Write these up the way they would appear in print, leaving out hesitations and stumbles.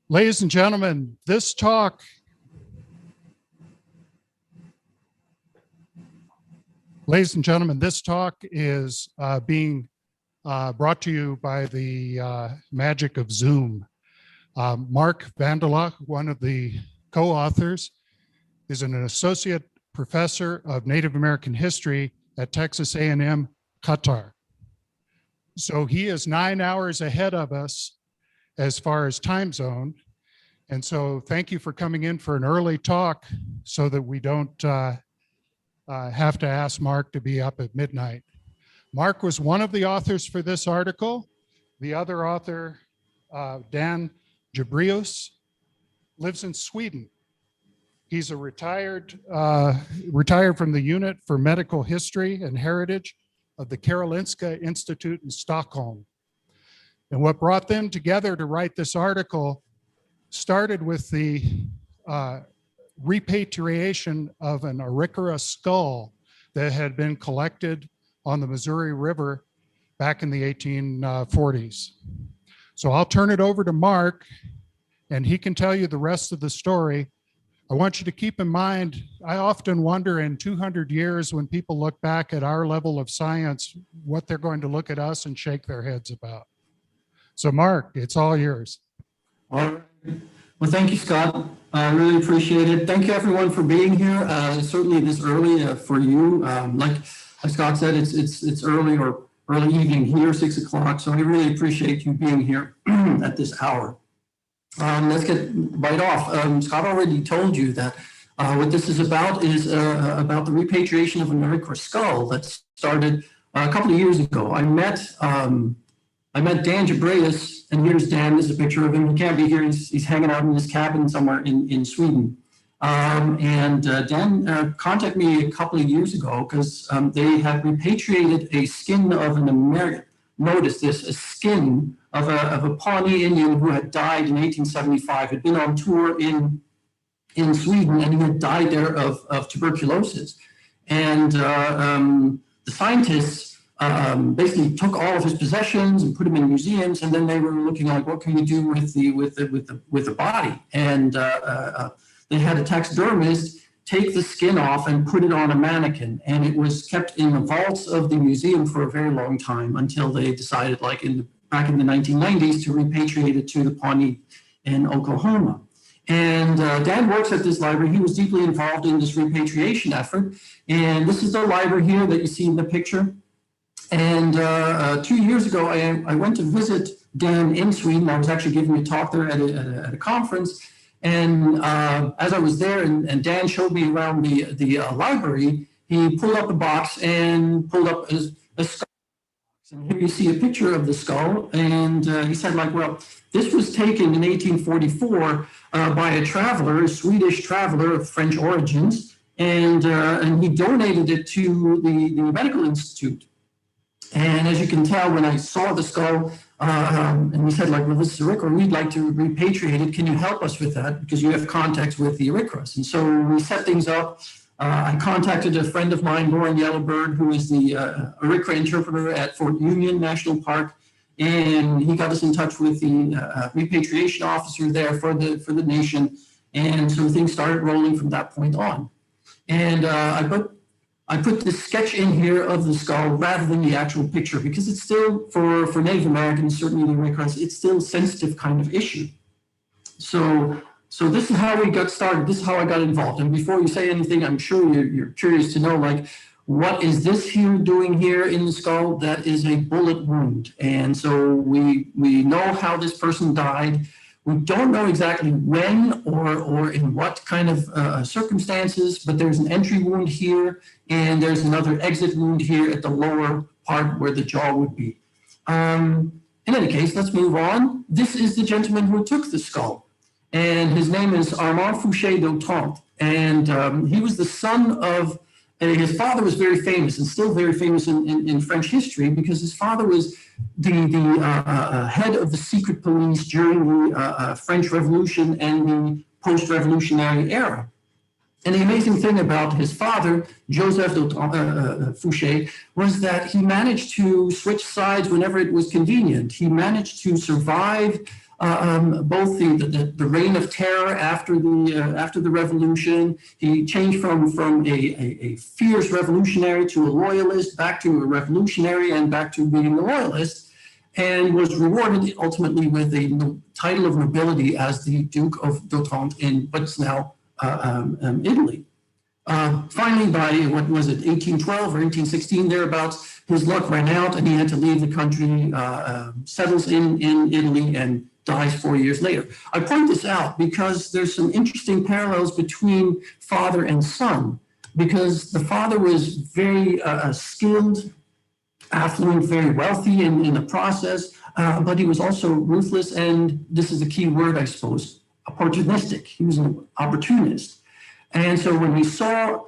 Ladies and gentlemen, this talk is being brought to you by the magic of Zoom. Mark Vandela, one of the co-authors, is an associate professor of Native American history at Texas A&M, Qatar. So he is 9 hours ahead of us as far as time zone. And so thank you for coming in for an early talk so that we don't have to ask Mark to be up at midnight. Mark was one of the authors for this article. The other author, Dan Jabrius, lives in Sweden. He's a retired from the Unit for Medical History and Heritage of the Karolinska Institute in Stockholm. And what brought them together to write this article started with the repatriation of an Arikara skull that had been collected on the Missouri River back in the 1840s. So I'll turn it over to Mark, and he can tell you the rest of the story. I want you to keep in mind, I often wonder in 200 years when people look back at our level of science, what they're going to look at us and shake their heads about. So Mark, it's all yours. All right. Well, thank you, Scott. I really appreciate it. Thank you, everyone, for being here. Certainly this early for you. Like Scott said, it's early or early evening here, 6 o'clock. So I really appreciate you being here at this hour. Let's get right off. Scott already told you that what this is about the repatriation of an Arikara skull that started a couple of years ago. I met Dan Jabrius, and here's Dan. This is a picture of him. He can't be here. He's hanging out in his cabin somewhere in Sweden. Dan contacted me a couple of years ago because they had repatriated a skin of an American. Notice this: a skin of a Pawnee Indian who had died in 1875. Had been on tour in Sweden, and he had died there of tuberculosis. And the scientists basically took all of his possessions and put him in museums, and then they were looking like, what can we do with the body? And they had a taxidermist take the skin off and put it on a mannequin, and it was kept in the vaults of the museum for a very long time until they decided, like back in the 1990s, to repatriate it to the Pawnee in Oklahoma. And Dan works at this library. He was deeply involved in this repatriation effort, and this is the library here that you see in the picture. And 2 years ago, I went to visit Dan in Sweden. I was actually giving a talk there at a conference. And as I was there, and Dan showed me around the library, he pulled up a box and pulled up a skull. And here you see a picture of the skull. And he said, like, well, this was taken in 1844 by a traveler, a Swedish traveler of French origins. And he donated it to the Medical Institute. And as you can tell, when I saw the skull, and we said, like, well, this is Arikara, we'd like to repatriate it. Can you help us with that? Because you have contacts with the Arikaras. And so we set things up. I contacted a friend of mine, Lauren Yellowbird, who is the Arikara interpreter at Fort Union National Park. And he got us in touch with the repatriation officer there for the nation. And so things started rolling from that point on. And I put this sketch in here of the skull rather than the actual picture because it's still, for Native Americans, certainly the Arikaras, it's still a sensitive kind of issue. So this is how we got started. This is how I got involved. And before you say anything, I'm sure you're curious to know, like, what is this here doing here in the skull? That is a bullet wound. And so we know how this person died. We don't know exactly when or in what kind of circumstances, but there's an entry wound here, and there's another exit wound here at the lower part where the jaw would be. In any case, let's move on. This is the gentleman who took the skull, and his name is Armand Fouché d'Autant, and he was the son of, his father was very famous and still very famous in French history because his father was the head of the secret police during the French Revolution and the post-revolutionary era. And the amazing thing about his father, Joseph Fouché, was that he managed to switch sides whenever it was convenient. He managed to survive both the reign of terror after the revolution. He changed from a fierce revolutionary to a loyalist, back to a revolutionary, and back to being a loyalist, and was rewarded ultimately with a title of nobility as the Duke of d'Otrante in what's now Italy. Finally, by, what was it, 1812 or 1816, thereabouts, his luck ran out and he had to leave the country, settles in Italy, and dies 4 years later. I point this out because there's some interesting parallels between father and son, because the father was very skilled, affluent, very wealthy in the process, but he was also ruthless, and this is the key word, I suppose, opportunistic. He was an opportunist. And so when he saw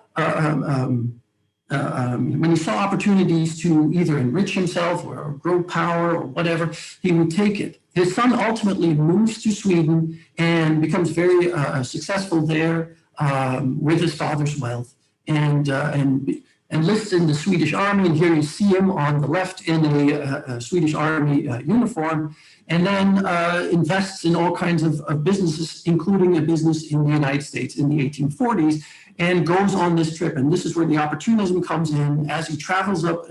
opportunities to either enrich himself or grow power or whatever, he would take it. His son ultimately moves to Sweden and becomes very successful there with his father's wealth, and enlists in the Swedish army. And here you see him on the left in a Swedish army uniform, and then invests in all kinds of businesses, including a business in the United States in the 1840s, and goes on this trip. And this is where the opportunism comes in. As he travels up,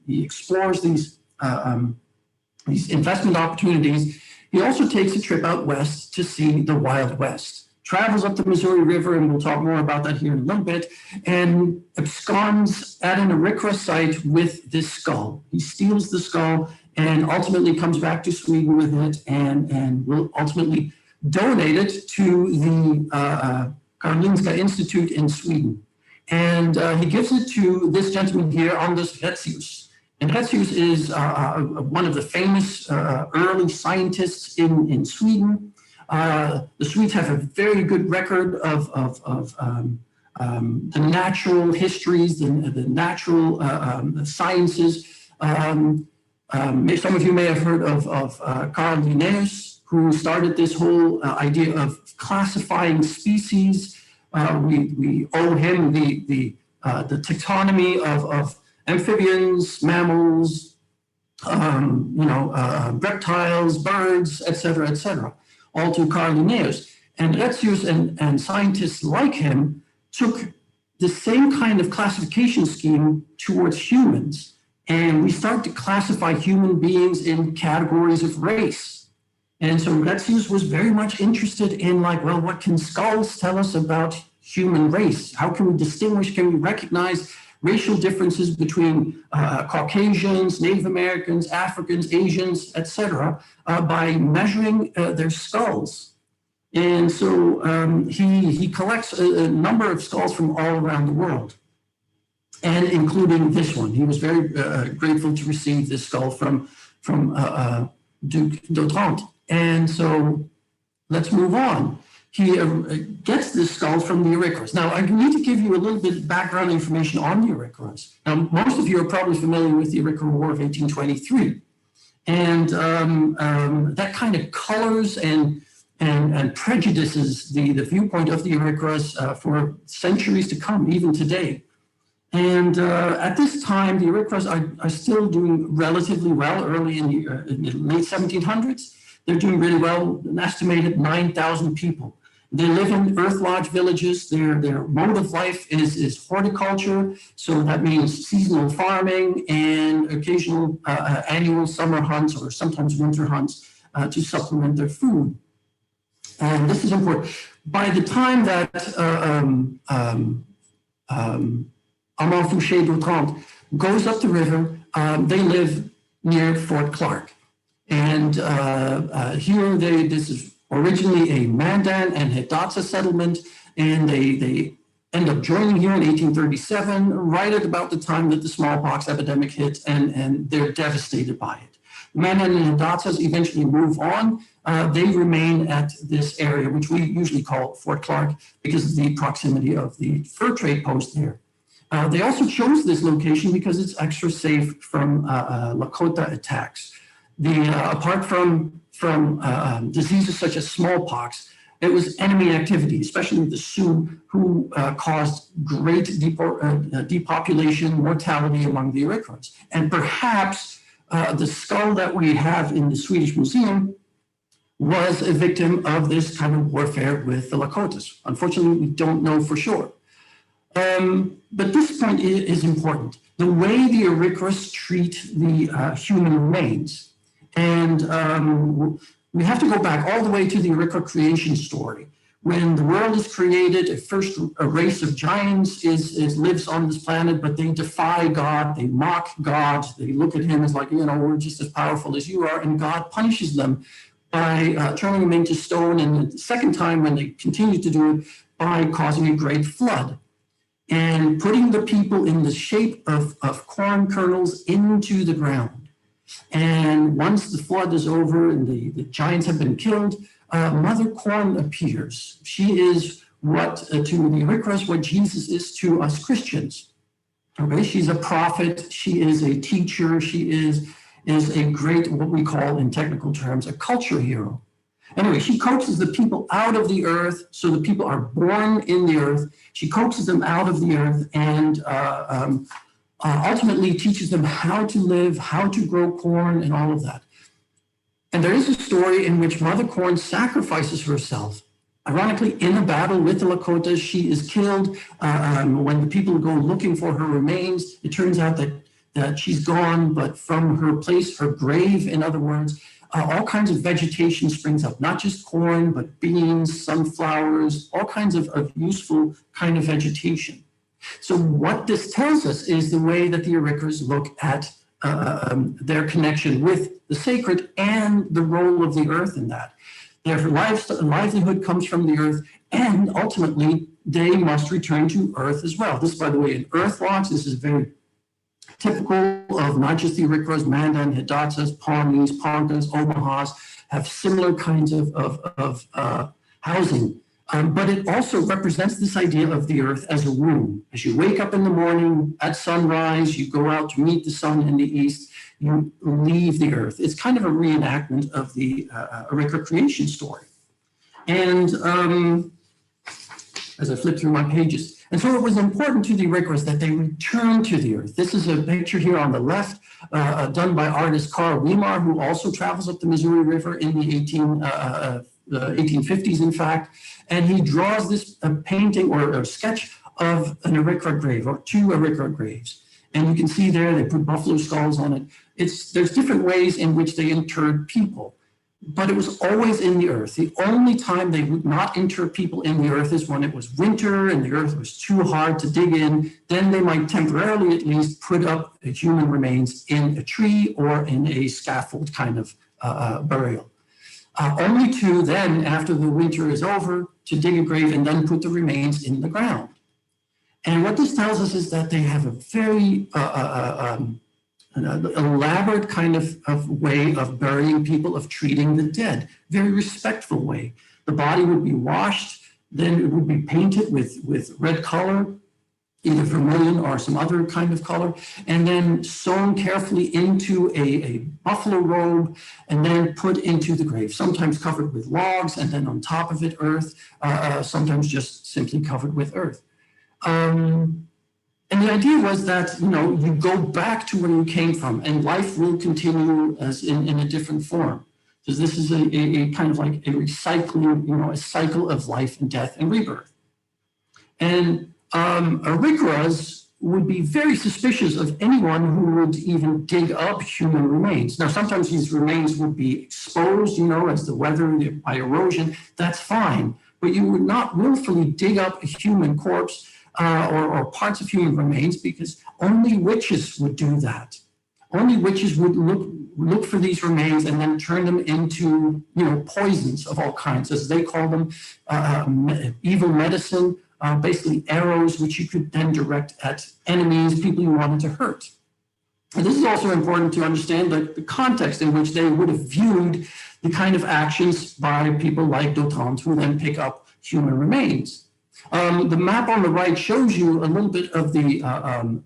he explores these investment opportunities. He also takes a trip out west to see the Wild West. Travels up the Missouri River, and we'll talk more about that here in a little bit, and absconds at an Arikara site with this skull. He steals the skull and ultimately comes back to Sweden with it, and will ultimately donate it to the Karolinska Institute in Sweden. And he gives it to this gentleman here, Anders Retzius. And Retzius is one of the famous early scientists in Sweden. The Swedes have a very good record of the natural histories, the natural sciences. Some of you may have heard of Carl Linnaeus, who started this whole idea of classifying species. We owe him the taxonomy of amphibians, mammals, reptiles, birds, etc., all to Carl Linnaeus. And Retzius and scientists like him took the same kind of classification scheme towards humans. And we start to classify human beings in categories of race. And so Retzius was very much interested in, like, well, what can skulls tell us about human race? How can we distinguish, can we recognize racial differences between Caucasians, Native Americans, Africans, Asians, etc., by measuring their skulls. And so he collects a number of skulls from all around the world, and including this one. He was very grateful to receive this skull from Duke d'Otrante. And so let's move on. He gets this skull from the Arikaras. Now, I need to give you a little bit of background information on the Arikaras. Now, most of you are probably familiar with the Arikara War of 1823. And that kind of colors and prejudices the viewpoint of the Arikaras for centuries to come, even today. And at this time, the Arikaras are still doing relatively well. Early in the late 1700s, they're doing really well, an estimated 9,000 people. They live in earth lodge villages. Their mode of life is horticulture. So that means seasonal farming and occasional annual summer hunts, or sometimes winter hunts, to supplement their food. And this is important. By the time that Armand Fouché d'Otrante goes up the river, they live near Fort Clark. And here this is originally a Mandan and Hidatsa settlement, and they end up joining here in 1837, right at about the time that the smallpox epidemic hit, and they're devastated by it. The Mandan and Hidatsas eventually move on. They remain at this area, which we usually call Fort Clark because of the proximity of the fur trade post there. They also chose this location because it's extra safe from Lakota attacks. Apart from diseases such as smallpox, it was enemy activity, especially the Sioux, who caused great depopulation, mortality among the Arikaras. And perhaps the skull that we have in the Swedish Museum was a victim of this kind of warfare with the Lakotas. Unfortunately, we don't know for sure. But this point is important. The way the Arikaras treat the human remains, and we have to go back all the way to the Arikara creation story. When the world is created, at first a race of giants lives on this planet, but they defy God, they mock God, they look at him as like, we're just as powerful as you are, and God punishes them by turning them into stone, and the second time when they continue to do it, by causing a great flood and putting the people in the shape of corn kernels into the ground. And once the flood is over and the giants have been killed, Mother Corn appears. She is what to the Arikaras, what Jesus is to us Christians. Okay, she's a prophet, she is a teacher, she is a great, what we call in technical terms, a culture hero. Anyway, she coaxes the people out of the earth, so the people are born in the earth. She coaxes them out of the earth and ultimately teaches them how to live, how to grow corn, and all of that. And there is a story in which Mother Corn sacrifices herself. Ironically, in a battle with the Lakotas, she is killed. When the people go looking for her remains, it turns out that she's gone, but from her place, her grave, in other words, all kinds of vegetation springs up, not just corn, but beans, sunflowers, all kinds of useful kind of vegetation. So what this tells us is the way that the Arikaras look at their connection with the sacred and the role of the earth in that. Their livelihood comes from the earth, and ultimately they must return to earth as well. This, by the way, in earth logs, this is very typical of not just the Arikaras, Mandan, Hidatsas, Pawnees, Ponkas, Omahas, have similar kinds of housing. But it also represents this idea of the earth as a womb. As you wake up in the morning at sunrise, you go out to meet the sun in the east, you leave the earth. It's kind of a reenactment of the Arikara creation story. And as I flip through my pages, and so it was important to the Arikaras that they return to the earth. This is a picture here on the left, done by artist Carl Weimar, who also travels up the Missouri River in the 1850s, in fact, and he draws this painting or a sketch of an Arikara grave, or two Arikara graves. And you can see there, they put buffalo skulls on it. There's different ways in which they interred people, but it was always in the earth. The only time they would not inter people in the earth is when it was winter and the earth was too hard to dig in. Then they might temporarily at least put up human remains in a tree or in a scaffold kind of burial. Only to then, after the winter is over, to dig a grave and then put the remains in the ground. And what this tells us is that they have a very an elaborate kind of way of burying people, of treating the dead, very respectful way. The body would be washed, then it would be painted with red color, either vermilion or some other kind of color, and then sewn carefully into a buffalo robe, and then put into the grave, sometimes covered with logs, and then on top of it earth, sometimes just simply covered with earth. And the idea was that, you go back to where you came from, and life will continue as in a different form. Because this is a kind of like a recycling, a cycle of life and death and rebirth. And Arikaras would be very suspicious of anyone who would even dig up human remains. Now, sometimes these remains would be exposed, as the weather, by erosion, that's fine. But you would not willfully dig up a human corpse or parts of human remains, because only witches would do that. Only witches would look for these remains and then turn them into, poisons of all kinds, as they call them, evil medicine, basically arrows which you could then direct at enemies, people you wanted to hurt. And this is also important to understand the context in which they would have viewed the kind of actions by people like Dotans, who then pick up human remains. The map on the right shows you a little bit of the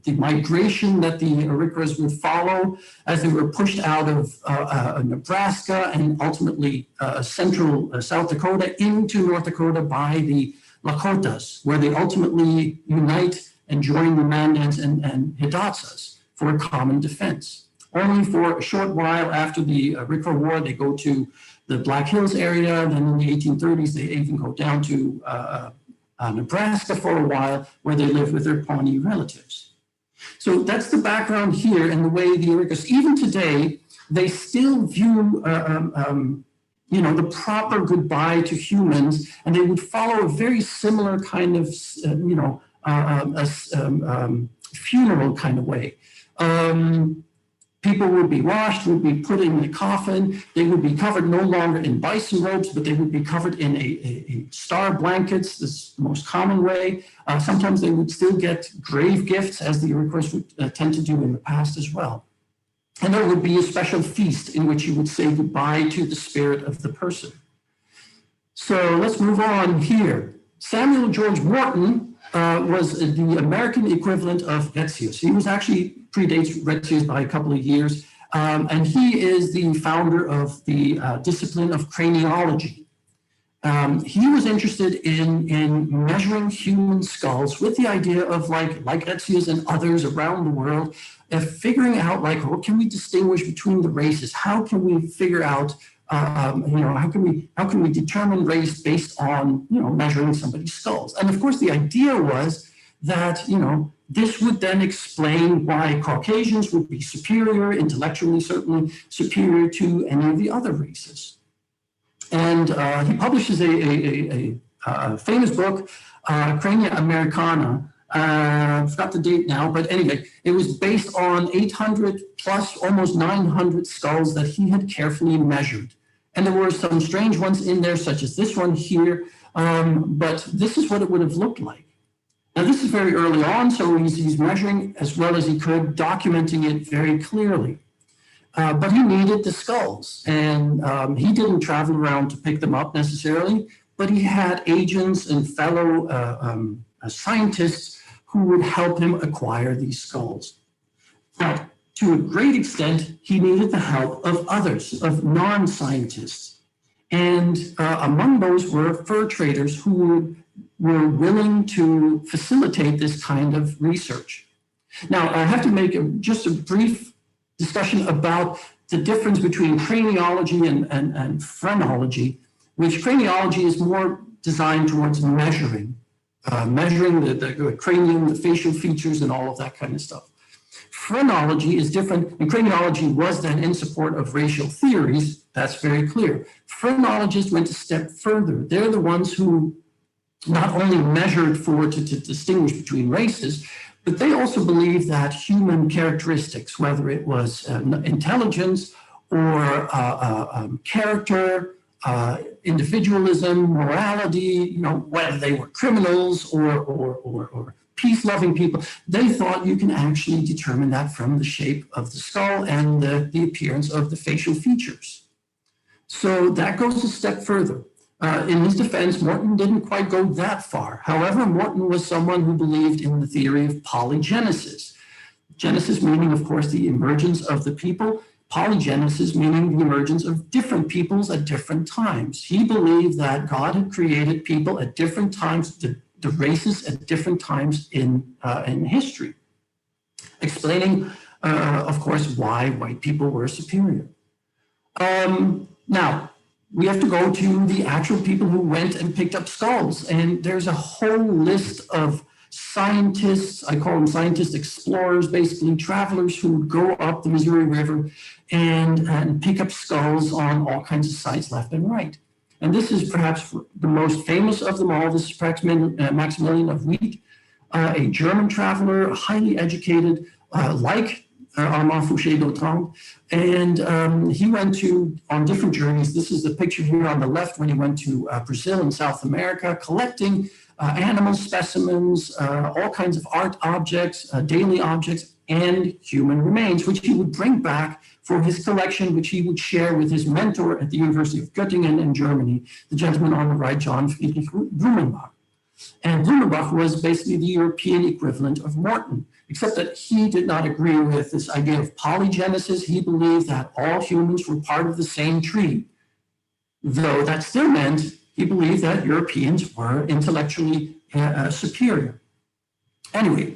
migration that the Arikaras would follow as they were pushed out of Nebraska and ultimately central South Dakota into North Dakota by the Lakotas, where they ultimately unite and join the Mandans and Hidatsas for a common defense. Only for a short while after the Arikara War, they go to the Black Hills area. Then in the 1830s, they even go down to Nebraska for a while, where they live with their Pawnee relatives. So that's the background here and the way the Arikas, even today, they still view the proper goodbye to humans, and they would follow a very similar kind of funeral kind of way. People would be washed, would be put in a coffin. They would be covered no longer in bison robes, but they would be covered in a star blankets. This is the most common way. Sometimes they would still get grave gifts, as the Iroquois would tend to do in the past as well. And there would be a special feast in which you would say goodbye to the spirit of the person. So let's move on here. Samuel George Morton was the American equivalent of Retzius. He was actually predates Retzius by a couple of years, and he is the founder of the discipline of craniology. He was interested in measuring human skulls with the idea of like Retzius and others around the world, figuring out what can we distinguish between the races? How can we figure out how can we determine race based on measuring somebody's skulls? And of course, the idea was that this would then explain why Caucasians would be superior, intellectually certainly superior to any of the other races. And he publishes a famous book, Crania Americana. I forgot the date now, but anyway, it was based on 800 plus almost 900 skulls that he had carefully measured. And there were some strange ones in there, such as this one here, but this is what it would have looked like. Now, this is very early on, so he's measuring as well as he could, documenting it very clearly. But he needed the skulls, and he didn't travel around to pick them up necessarily, but he had agents and fellow scientists who would help him acquire these skulls. Now, to a great extent, he needed the help of others, of non-scientists. And among those were fur traders who were willing to facilitate this kind of research. Now, I have to make just a brief discussion about the difference between craniology and phrenology, which craniology is more designed towards measuring the cranium, the facial features, and all of that kind of stuff. Phrenology is different, and craniology was then in support of racial theories. That's very clear. Phrenologists went a step further. They're the ones who not only measured to distinguish between races, but they also believed that human characteristics, whether it was intelligence or character, individualism, morality, whether they were criminals or peace-loving people, they thought you can actually determine that from the shape of the skull and the appearance of the facial features. So that goes a step further. In his defense, Morton didn't quite go that far. However, Morton was someone who believed in the theory of polygenesis. Genesis meaning, of course, the emergence of the people. Polygenesis meaning the emergence of different peoples at different times. He believed that God had created people at different times, the races at different times in history, explaining, of course, why white people were superior. Now, we have to go to the actual people who went and picked up skulls, and there's a whole list of scientists, I call them scientist explorers, basically travelers who would go up the Missouri River and pick up skulls on all kinds of sites left and right. And this is perhaps the most famous of them all. This is Maximilian of Wheat, a German traveler, highly educated, like Armand Fouché-Dautrand. And he went on different journeys. This is the picture here on the left when he went to Brazil and South America, collecting animal specimens, all kinds of art objects, daily objects, and human remains, which he would bring back for his collection, which he would share with his mentor at the University of Göttingen in Germany, the gentleman on the right, John Friedrich Blumenbach. And Blumenbach was basically the European equivalent of Morton, except that he did not agree with this idea of polygenesis. He believed that all humans were part of the same tree, though that still meant he believed that Europeans were intellectually superior. Anyway,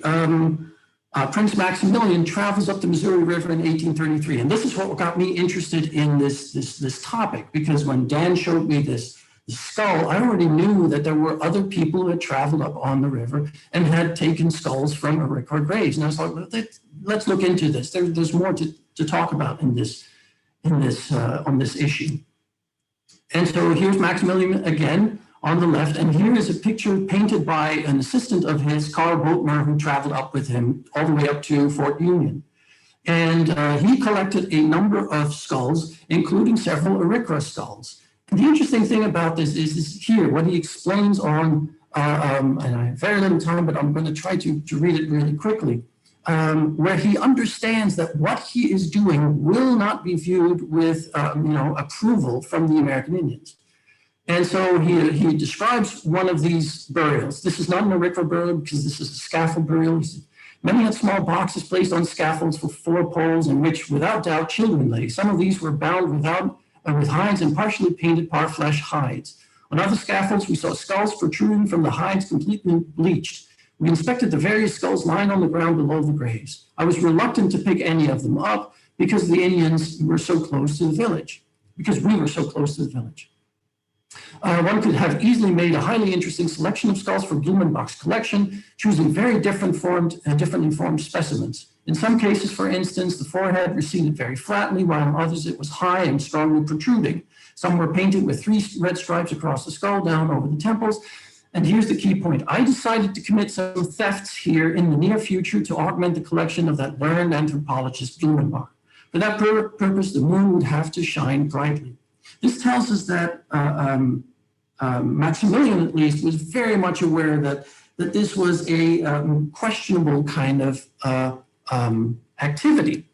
Prince Maximilian travels up the Missouri River in 1833. And this is what got me interested in this topic, because when Dan showed me this skull, I already knew that there were other people who had traveled up on the river and had taken skulls from Arikara graves. And I was like, let's look into this. There's more to talk about on this issue. And so here's Maximilian again on the left, and here is a picture painted by an assistant of his, Carl Boatner, who traveled up with him all the way up to Fort Union. And he collected a number of skulls, including several Arikara skulls. And the interesting thing about this is here, what he explains on, and I have very little time, but I'm going to try to read it really quickly, where he understands that what he is doing will not be viewed with approval from the American Indians. And so he describes one of these burials. This is not an Arikara burial because this is a scaffold burial. He said, many had small boxes placed on scaffolds for 4 poles in which, without doubt, children lay. Some of these were bound with hides and partially painted parfleche hides. On other scaffolds, we saw skulls protruding from the hides completely bleached. We inspected the various skulls lying on the ground below the graves. I was reluctant to pick any of them up because the Indians were so close to the village, because we were so close to the village. One could have easily made a highly interesting selection of skulls for Blumenbach's collection, choosing very differently formed specimens. In some cases, for instance, the forehead receded very flatly, while in others it was high and strongly protruding. Some were painted with 3 red stripes across the skull down over the temples. And here's the key point. I decided to commit some thefts here in the near future to augment the collection of that learned anthropologist Blumenbach. For that purpose, the moon would have to shine brightly. This tells us that Maximilian, at least, was very much aware that this was a questionable kind of activity.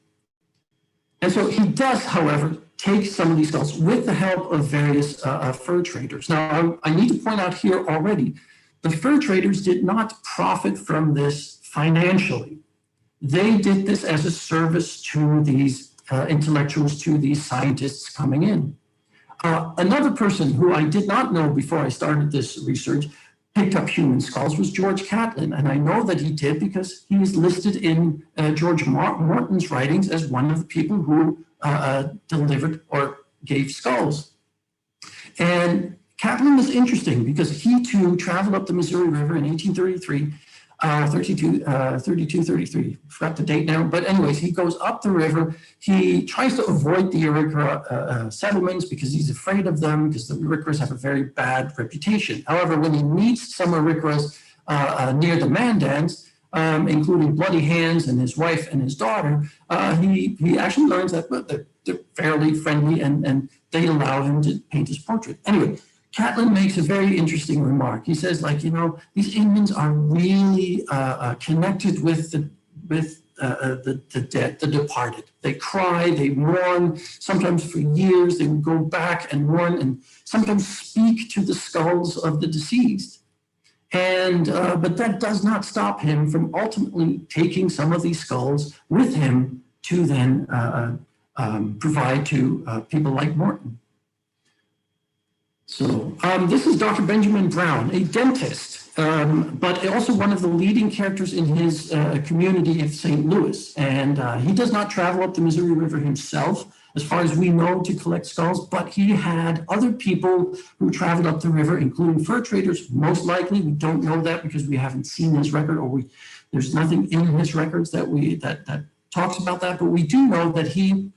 And so he does, however, take some of these skulls with the help of various fur traders. Now, I need to point out here already, the fur traders did not profit from this financially. They did this as a service to these intellectuals, to these scientists coming in. Another person who I did not know before I started this research picked up human skulls was George Catlin. And I know that he did because he is listed in George Morton's writings as one of the people who delivered or gave skulls. And Catlin was interesting because he too traveled up the Missouri River in 1833, 33, forgot the date now, but anyways, he goes up the river. He tries to avoid the Arikara settlements because he's afraid of them, because the Arikaras have a very bad reputation. However, when he meets some Arikaras near the Mandans, including Bloody Hands and his wife and his daughter, he actually learns that they're fairly friendly and they allow him to paint his portrait. Anyway, Catlin makes a very interesting remark. He says, these Indians are really connected with the dead, the departed. They cry, they mourn, sometimes for years. They would go back and mourn and sometimes speak to the skulls of the deceased. And but that does not stop him from ultimately taking some of these skulls with him to then provide to people like Morton. So this is Dr. Benjamin Brown, a dentist, but also one of the leading characters in his community of St. Louis. And he does not travel up the Missouri River himself, as far as we know, to collect skulls, but he had other people who traveled up the river, including fur traders, most likely. We don't know that because we haven't seen his record, or there's nothing in his records that talks about that, but we do know that he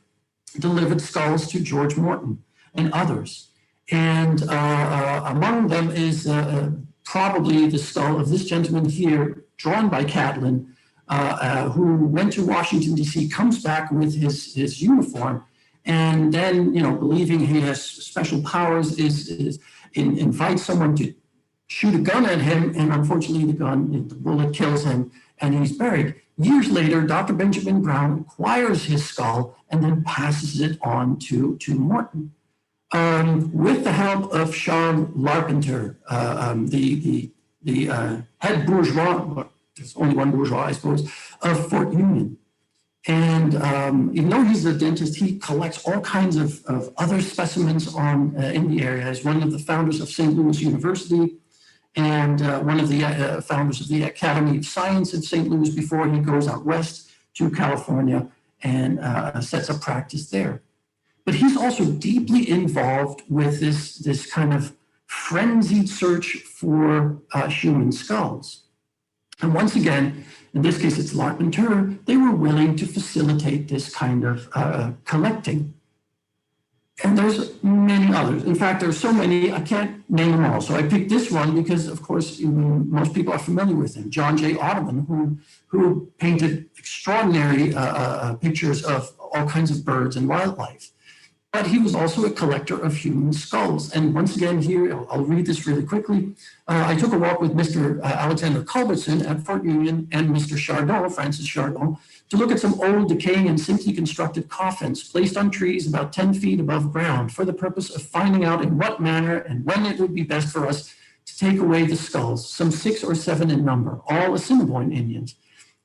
delivered skulls to George Morton and others. And among them is probably the skull of this gentleman here, drawn by Catlin, who went to Washington, D.C., comes back with his uniform, and then, believing he has special powers, invites someone to shoot a gun at him, and unfortunately the bullet kills him, and he's buried. Years later, Dr. Benjamin Brown acquires his skull and then passes it on to Morton. With the help of Sean Larpenter, the head bourgeois, there's only one bourgeois, I suppose, of Fort Union. And even though he's a dentist, he collects all kinds of other specimens in the area. He's one of the founders of St. Louis University. and one of the founders of the Academy of Science in St. Louis before he goes out west to California and sets up practice there. But he's also deeply involved with this kind of frenzied search for human skulls. And once again, in this case, it's Larpenteur, they were willing to facilitate this kind of collecting. And there's many others. In fact, there's so many, I can't name them all. So I picked this one because, of course, most people are familiar with him, John J. Audubon, who painted extraordinary pictures of all kinds of birds and wildlife. But he was also a collector of human skulls. And once again here, I'll read this really quickly. I took a walk with Mr. Alexander Culbertson at Fort Union and Mr. Chardon, Francis Chardon, to look at some old, decaying, and simply constructed coffins placed on trees about 10 feet above ground for the purpose of finding out in what manner and when it would be best for us to take away the skulls, some 6 or 7 in number, all Assiniboine Indians.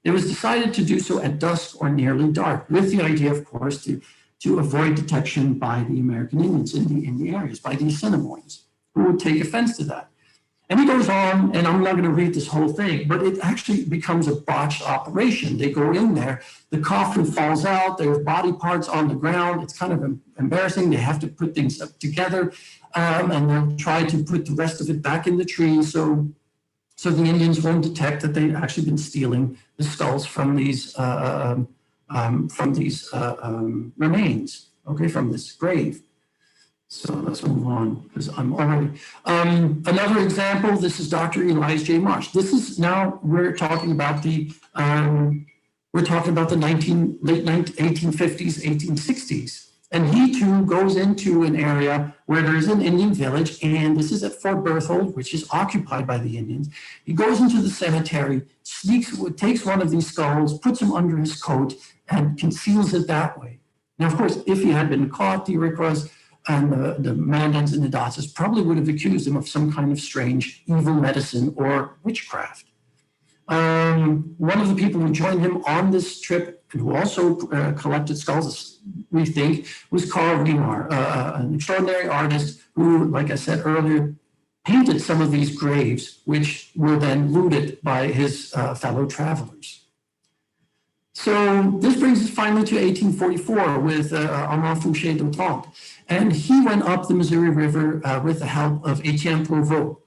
It was decided to do so at dusk or nearly dark, with the idea, of course, to avoid detection by the American Indians in the areas, by the Assiniboines, who would take offense to that. And he goes on, and I'm not going to read this whole thing, but it actually becomes a botched operation. They go in there, the coffin falls out, there's body parts on the ground. It's kind of embarrassing. They have to put things up together, and they'll try to put the rest of it back in the tree so the Indians won't detect that they've actually been stealing the skulls from these remains, okay, from this grave. So let's move on because I'm already. Another example, this is Dr. Elias J. Marsh. This is now, we're talking about the late 1850s, 1860s. And he too goes into an area where there's an Indian village, and this is at Fort Berthold, which is occupied by the Indians. He goes into the cemetery, takes one of these skulls, puts them under his coat, and conceals it that way. Now, of course, if he had been caught, the Arikaras and the Mandans and the Datsas probably would have accused him of some kind of strange evil medicine or witchcraft. One of the people who joined him on this trip, and who also collected skulls, we think, was Carl Remar, an extraordinary artist who, like I said earlier, painted some of these graves, which were then looted by his fellow travelers. So this brings us finally to 1844 with Armand Fouché d'Autrempe. And he went up the Missouri River with the help of Etienne Provost,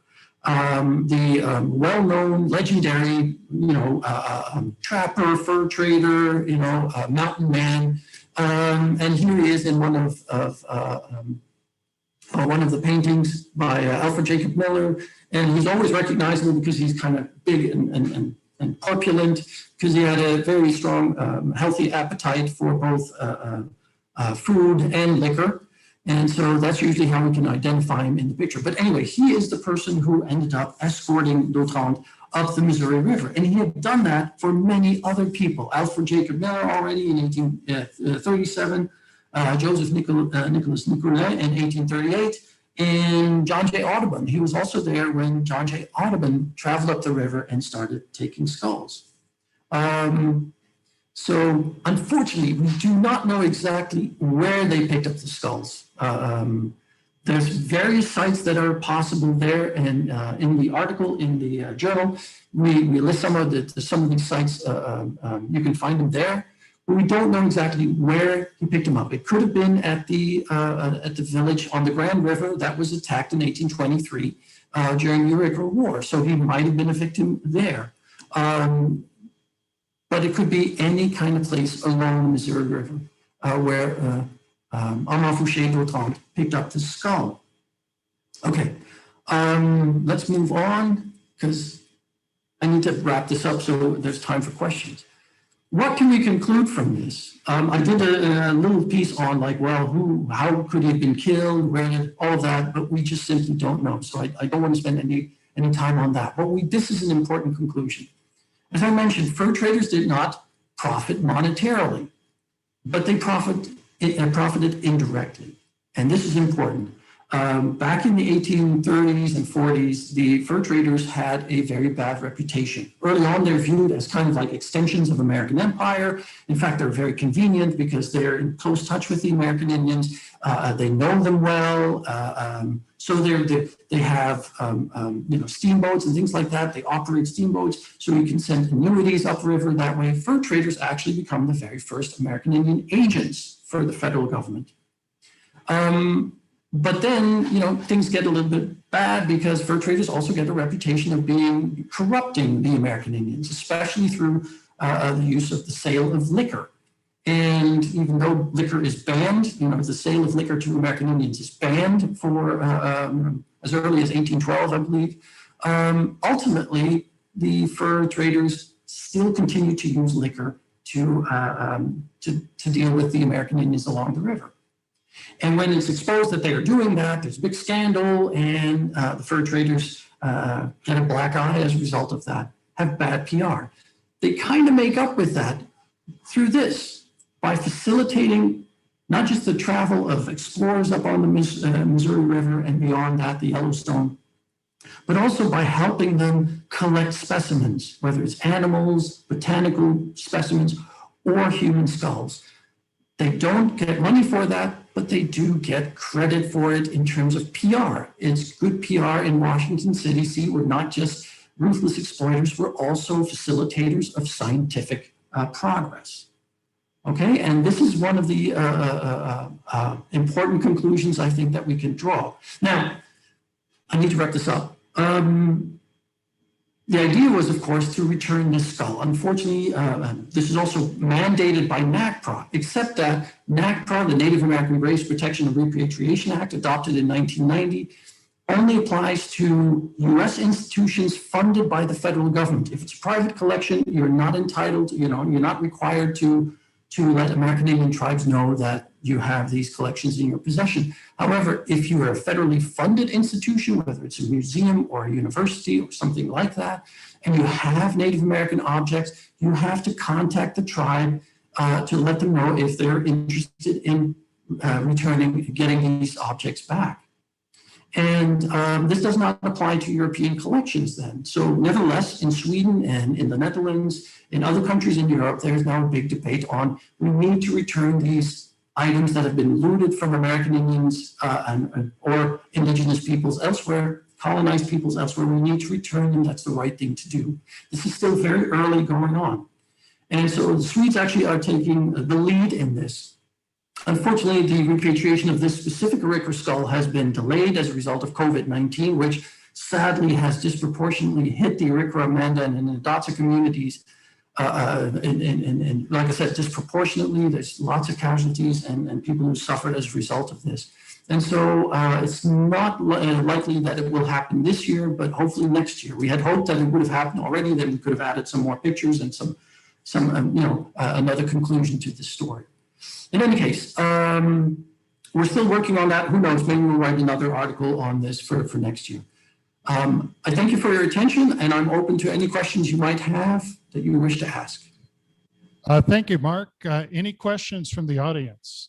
the well-known, legendary, trapper, fur trader, mountain man. And here he is in one of the paintings by Alfred Jacob Miller. And he's always recognizable because he's kind of big and corpulent, because he had a very strong, healthy appetite for both food and liquor. And so that's usually how we can identify him in the picture. But anyway, he is the person who ended up escorting d'Autrempe up the Missouri River. And he had done that for many other people. Alfred Jacob Miller already in 1837, Joseph Nicholas Nicolet in 1838, and John J. Audubon. He was also there when John J. Audubon traveled up the river and started taking skulls. So unfortunately, we do not know exactly where they picked up the skulls. There's various sites that are possible there, and in the article in the journal, we list some of these sites. You can find them there, but we don't know exactly where he picked them up. It could have been at the village on the Grand River that was attacked in 1823 during the Arikara War, so he might have been a victim there. But it could be any kind of place along the Missouri River where Armand Fouché d'Autrempe picked up the skull. Okay, let's move on because I need to wrap this up so there's time for questions. What can we conclude from this? I did a little piece on how could he have been killed, where, all of that, but we just simply don't know. So I don't want to spend any time on that. But this is an important conclusion. As I mentioned, fur traders did not profit monetarily, but they profited indirectly. And this is important. back in the 1830s and 40s, the fur traders had a very bad reputation. Early on, they're viewed as kind of like extensions of American empire. In fact, they're very convenient because they're in close touch with the American Indians. They know them well. So they have steamboats and things like that. They operate steamboats, so you can send annuities upriver that way. Fur traders actually become the very first American Indian agents for the federal government. But then, things get a little bit bad because fur traders also get a reputation of corrupting the American Indians, especially through the use of the sale of liquor. And even though liquor is banned, the sale of liquor to American Indians is banned for as early as 1812, I believe. Ultimately, the fur traders still continue to use liquor to deal with the American Indians along the river. And when it's exposed that they are doing that, there's a big scandal, and the fur traders get a black eye as a result of that, have bad PR. They kind of make up with that through this, by facilitating not just the travel of explorers up on the Missouri River and beyond that, the Yellowstone, but also by helping them collect specimens, whether it's animals, botanical specimens, or human skulls. They don't get money for that, but they do get credit for it in terms of PR. It's good PR in Washington City. See, we're not just ruthless exploiters, we're also facilitators of scientific progress. Okay, and this is one of the important conclusions I think that we can draw. Now, I need to wrap this up. The idea was, of course, to return this skull. Unfortunately, this is also mandated by NAGPRA, except that NAGPRA, the Native American Graves Protection and Repatriation Act, adopted in 1990, only applies to U.S. institutions funded by the federal government. If it's a private collection, you're not entitled, you're not required to let American Indian tribes know that you have these collections in your possession. However, if you are a federally funded institution, whether it's a museum or a university or something like that, and you have Native American objects, you have to contact the tribe to let them know if they're interested in getting these objects back. And this does not apply to European collections then. So nevertheless, in Sweden and in the Netherlands, in other countries in Europe, there's now a big debate on we need to return these items that have been looted from American Indians or indigenous peoples elsewhere, colonized peoples elsewhere. We need to return them. That's the right thing to do. This is still very early going on. And so the Swedes actually are taking the lead in this. Unfortunately, the repatriation of this specific Arikara skull has been delayed as a result of COVID-19, which sadly has disproportionately hit the Arikara, Amanda, and the Hidatsa communities. And like I said, disproportionately, there's lots of casualties and people who suffered as a result of this. And so it's not likely that it will happen this year, but hopefully next year. We had hoped that it would have happened already, that we could have added some more pictures and another conclusion to this story. In any case, we're still working on that. Who knows, maybe we'll write another article on this for next year. I thank you for your attention, and I'm open to any questions you might have that you wish to ask. Thank you, Mark. Any questions from the audience?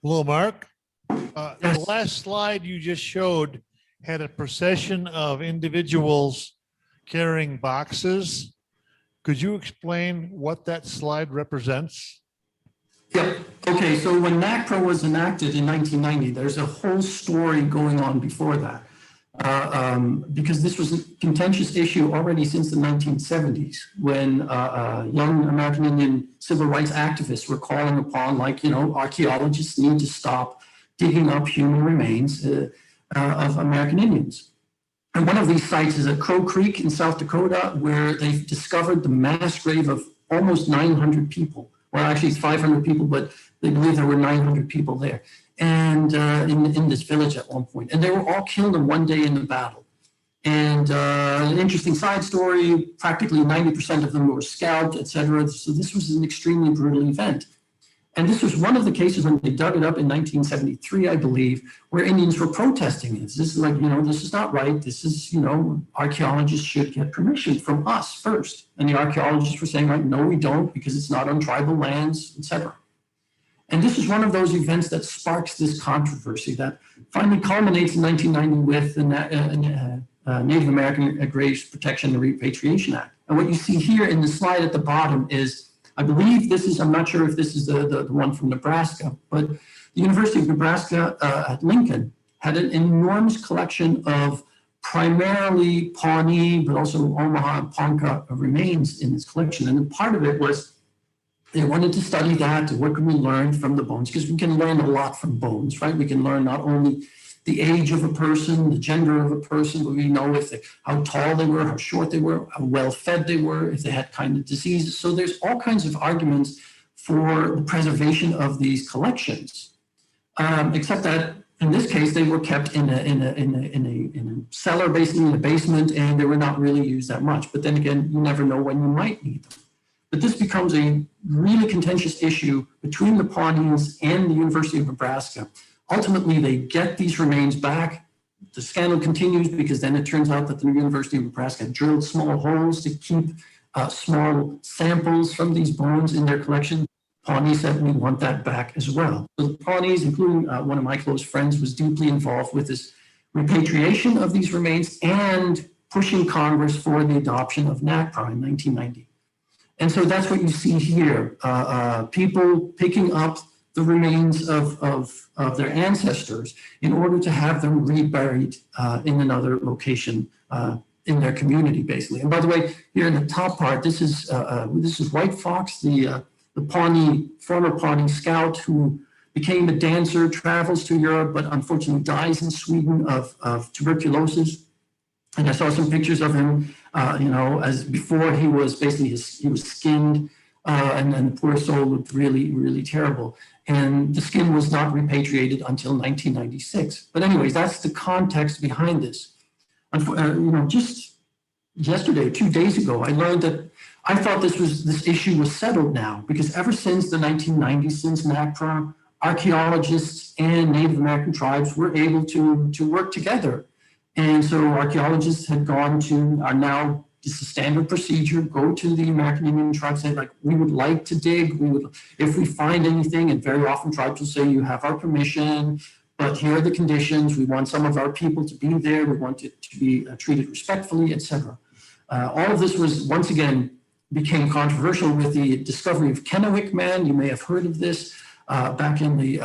Hello, Mark. Yes. The last slide you just showed had a procession of individuals carrying boxes. Could you explain what that slide represents? Yep. Okay, so when NAGPRA was enacted in 1990, there's a whole story going on before that. Because this was a contentious issue already since the 1970s, when young American Indian civil rights activists were calling upon, archaeologists need to stop digging up human remains of American Indians. And one of these sites is at Crow Creek in South Dakota, where they've discovered the mass grave of almost 900 people. Well, actually it's 500 people, but they believe there were 900 people there. And in this village at one point. And they were all killed in one day in the battle. And an interesting side story, practically 90% of them were scalped, etc. So this was an extremely brutal event. And this was one of the cases when they dug it up in 1973, I believe, where Indians were protesting this. This is like, this is not right. This is, archaeologists should get permission from us first. And the archaeologists were saying, right, no, we don't, because it's not on tribal lands, etc. And this is one of those events that sparks this controversy that finally culminates in 1990 with the Native American Graves Protection and Repatriation Act. And what you see here in the slide at the bottom is, I believe this is, I'm not sure if this is the one from Nebraska, but the University of Nebraska at Lincoln had an enormous collection of primarily Pawnee, but also Omaha and Ponca remains in this collection. And part of it was they wanted to study that, what can we learn from the bones? Because we can learn a lot from bones, right? We can learn not only the age of a person, the gender of a person, but we know how tall they were, how short they were, how well fed they were, if they had kind of diseases. So there's all kinds of arguments for the preservation of these collections, except that in this case they were kept in a cellar, basically in a basement, and they were not really used that much. But then again, you never know when you might need them. But this becomes a really contentious issue between the Pawnees and the University of Nebraska. Ultimately, they get these remains back. The scandal continues because then it turns out that the University of Nebraska drilled small holes to keep small samples from these bones in their collection. Pawnee said, we want that back as well. So the Pawnees, including one of my close friends, was deeply involved with this repatriation of these remains and pushing Congress for the adoption of NAGPRA in 1990. And so that's what you see here, people picking up the remains of their ancestors in order to have them reburied in another location in their community, basically. And by the way, here in the top part, this is White Fox, the Pawnee, former Pawnee scout who became a dancer, travels to Europe, but unfortunately dies in Sweden of tuberculosis. And I saw some pictures of him, as before he was basically, he was skinned, and then the poor soul looked really, really terrible. And the skin was not repatriated until 1996. But anyways, that's the context behind this. Just yesterday, 2 days ago, I learned that I thought this issue was settled now, because ever since the 1990s, since NAGPRA, archaeologists and Native American tribes were able to work together. And so archaeologists are now, it's a standard procedure, go to the American Indian tribes, say, like, we would like to dig, if we find anything, and very often tribes will say, you have our permission, but here are the conditions, we want some of our people to be there, we want it to be treated respectfully, etc. All of this was, once again, became controversial with the discovery of Kennewick Man. You may have heard of this back in the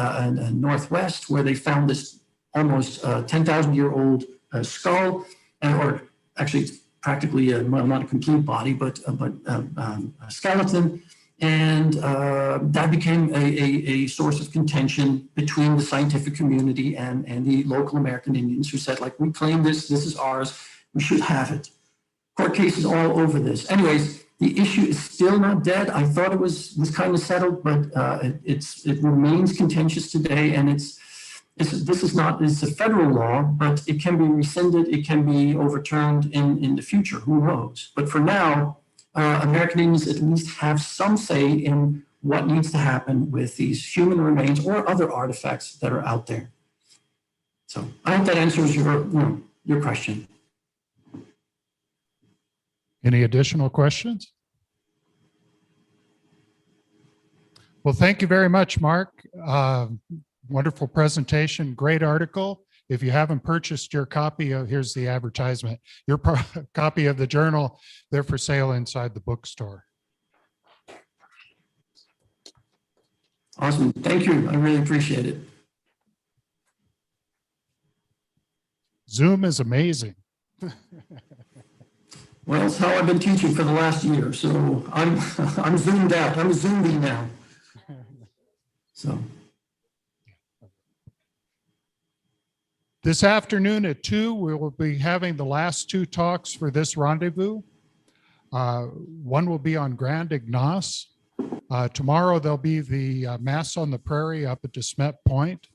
Northwest, where they found this almost 10,000-year-old skull, or actually it's practically not a complete body, but a skeleton. And that became a source of contention between the scientific community and the local American Indians, who said, like, we claim this is ours, we should have it. Court cases all over this. Anyways, the issue is still not dead. I thought it was kind of settled, but it remains contentious today, and it's a federal law, but it can be rescinded, it can be overturned in the future, who knows? But for now, American Indians at least have some say in what needs to happen with these human remains or other artifacts that are out there. So I hope that answers your question. Any additional questions? Well, thank you very much, Mark. Wonderful presentation, great article. If you haven't purchased your copy of, here's the advertisement, your copy of the journal, they're for sale inside the bookstore. Awesome, thank you, I really appreciate it. Zoom is amazing. Well, it's how I've been teaching for the last year, so I'm zoomed out, I'm zooming now. So. This afternoon at 2, we will be having the last 2 talks for this rendezvous. One will be on Grand Ignace. Tomorrow there'll be the Mass on the Prairie up at DeSmet Point.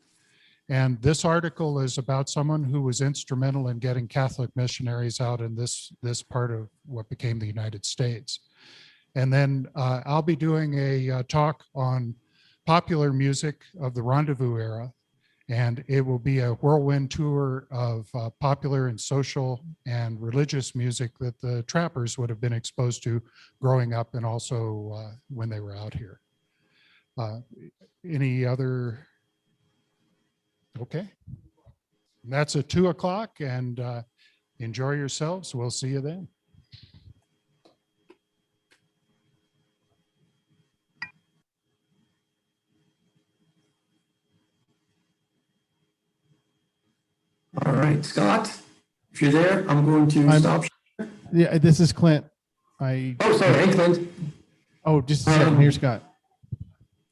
And this article is about someone who was instrumental in getting Catholic missionaries out in this part of what became the United States. And then I'll be doing a talk on popular music of the Rendezvous era. And it will be a whirlwind tour of popular and social and religious music that the trappers would have been exposed to growing up and also when they were out here. Any other? Okay. And that's at 2 o'clock, and enjoy yourselves. We'll see you then. All right, Scott, if you're there, I'm going to stop. Yeah, this is Clint. Oh, sorry, hey, Clint. Oh, just a second here, Scott.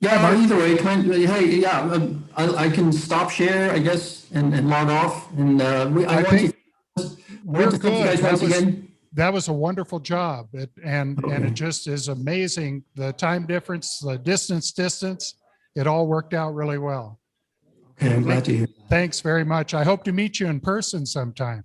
Yeah, but either way, Clint, hey, yeah, I can stop share, I guess, and log off. And I want to thank you guys once again. That was a wonderful job. And it just is amazing. The time difference, the distance, it all worked out really well. Okay, I'm glad to hear. Thanks very much. I hope to meet you in person sometime.